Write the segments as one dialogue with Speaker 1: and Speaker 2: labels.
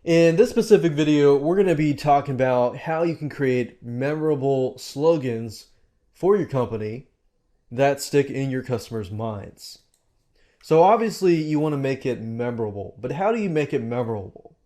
Speaker 1: In this specific video, we're going to be talking about how you can create memorable slogans for your company that stick in your customers' minds. So obviously you want to make it memorable, but how do you make it memorable?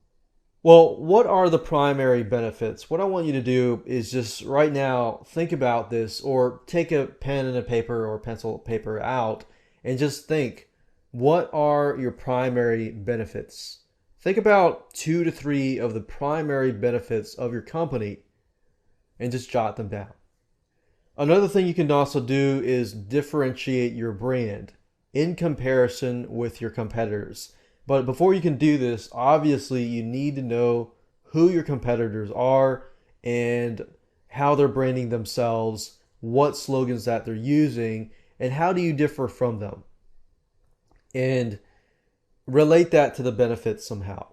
Speaker 1: Well, what are the primary benefits? What I want you to do is just right now think about this, or take a pen and a paper or pencil paper out and just think, what are your primary benefits? Think about 2 to 3 of the primary benefits of your company and just jot them down. Another thing you can also do is differentiate your brand in comparison with your competitors. But before you can do this, obviously you need to know who your competitors are and how they're branding themselves, what slogans that they're using, and how do you differ from them. And relate that to the benefits somehow.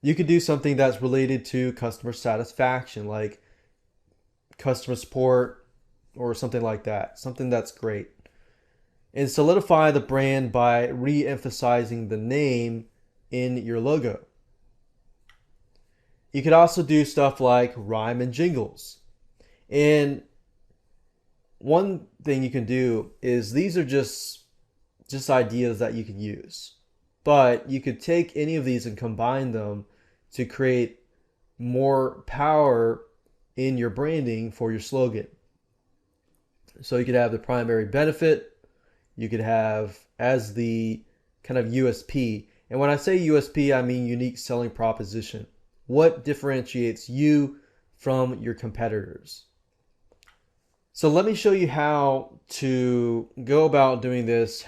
Speaker 1: You could do something that's related to customer satisfaction, like customer support or something like that, something that's great. And solidify the brand by re-emphasizing the name in your logo. You could also do stuff like rhyme and jingles. And one thing you can do is, these are just ideas that you could use. But you could take any of these and combine them to create more power in your branding for your slogan. So you could have the primary benefit, you could have as the kind of USP. And when I say USP, I mean unique selling proposition. What differentiates you from your competitors? So let me show you how to go about doing this,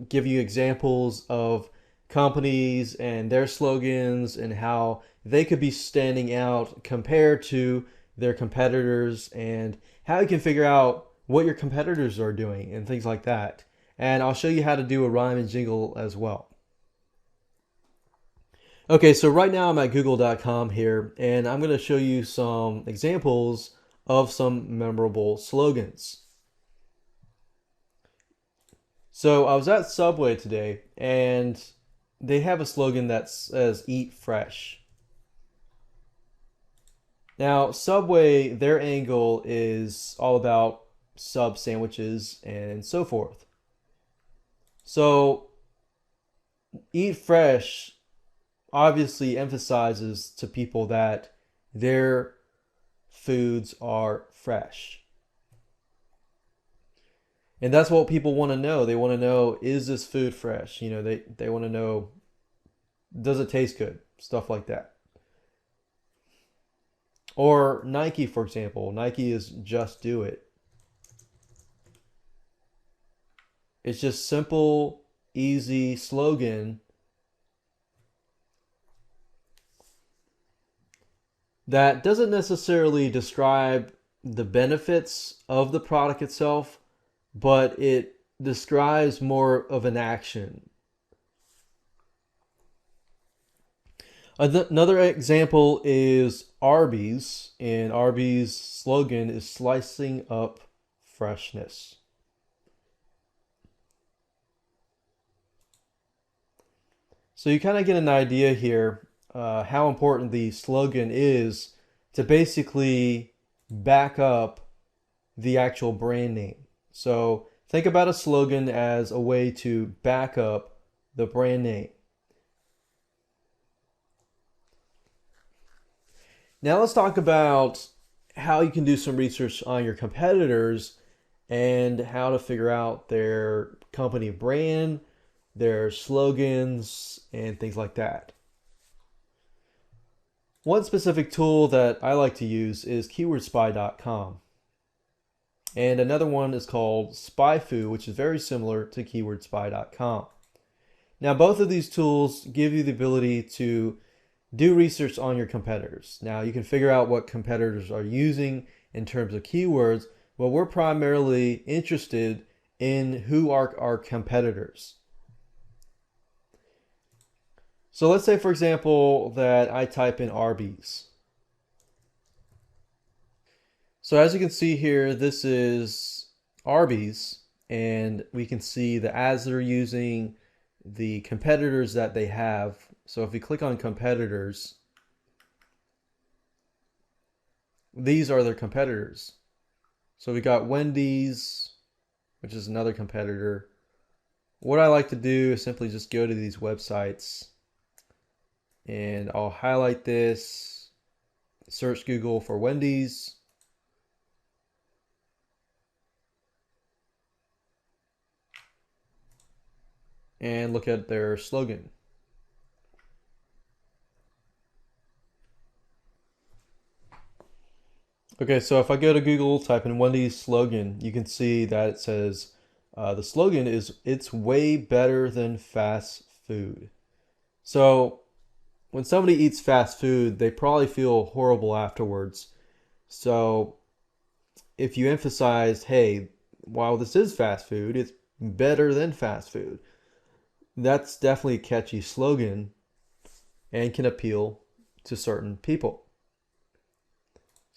Speaker 1: give you examples of companies and their slogans and how they could be standing out compared to their competitors, and how you can figure out what your competitors are doing and things like that. And I'll show you how to do a rhyme and jingle as well. Okay, so right now I'm at google.com here, and I'm going to show you some examples of some memorable slogans. So I was at Subway today, and they have a slogan that says "Eat Fresh." Now, Subway, their angle is all about sub sandwiches and so forth. So, Eat Fresh obviously emphasizes to people that their foods are fresh. And that's what people want to know. They want to know, is this food fresh? You know, they want to know, does it taste good? Stuff like that. Or Nike, for example. Nike is "Just Do It." It's just simple, easy slogan that doesn't necessarily describe the benefits of the product itself, but it describes more of an action. Another example is Arby's, and Arby's slogan is "Slicing Up Freshness." So you kind of get an idea here how important the slogan is to basically back up the actual brand name. So think about a slogan as a way to back up the brand name. Now let's talk about how you can do some research on your competitors and how to figure out their company brand, their slogans, and things like that. One specific tool that I like to use is keywordspy.com. And another one is called SpyFu, which is very similar to keywordspy.com. Now, both of these tools give you the ability to do research on your competitors. Now, you can figure out what competitors are using in terms of keywords, but we're primarily interested in who are our competitors. So let's say, for example, that I type in Arby's. So as you can see here, this is Arby's, and we can see the ads they're using, the competitors that they have So if we click on competitors, these are their competitors. So we got Wendy's, which is another competitor. What I like to do is simply just go to these websites and I'll highlight this, search Google for Wendy's. And look at their slogan. Okay, so if I go to Google, type in Wendy's slogan, you can see that it says the slogan is "It's way better than fast food." So when somebody eats fast food, they probably feel horrible afterwards. So if you emphasize, hey, while this is fast food, it's better than fast food, that's definitely a catchy slogan and can appeal to certain people.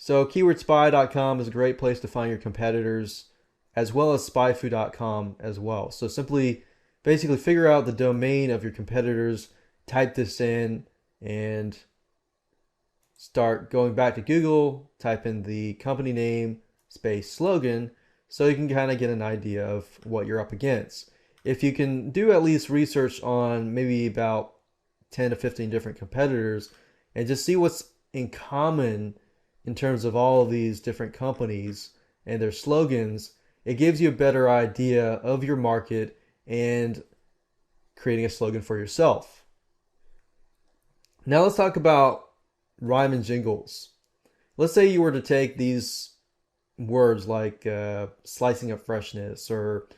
Speaker 1: So keywordspy.com is a great place to find your competitors, as well as spyfood.com as well. So simply basically figure out the domain of your competitors, type this in, and start going back to Google, type in the company name, space slogan, so you can kind of get an idea of what you're up against. If you can do at least research on maybe about 10 to 15 different competitors and just see what's in common in terms of all of these different companies and their slogans, it gives you a better idea of your market and creating a slogan for yourself. Now let's talk about rhyme and jingles. Let's say you were to take these words like slicing up freshness or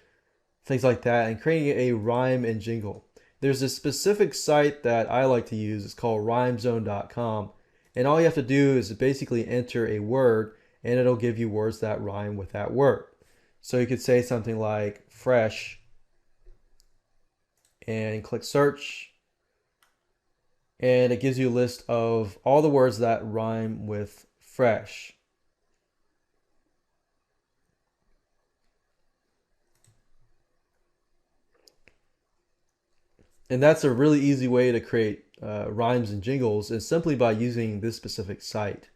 Speaker 1: things like that and creating a rhyme and jingle. There's a specific site that I like to use. It's called rhymezone.com. And all you have to do is basically enter a word and it'll give you words that rhyme with that word. So you could say something like fresh and click search. And it gives you a list of all the words that rhyme with fresh. And that's a really easy way to create rhymes and jingles is simply by using this specific site.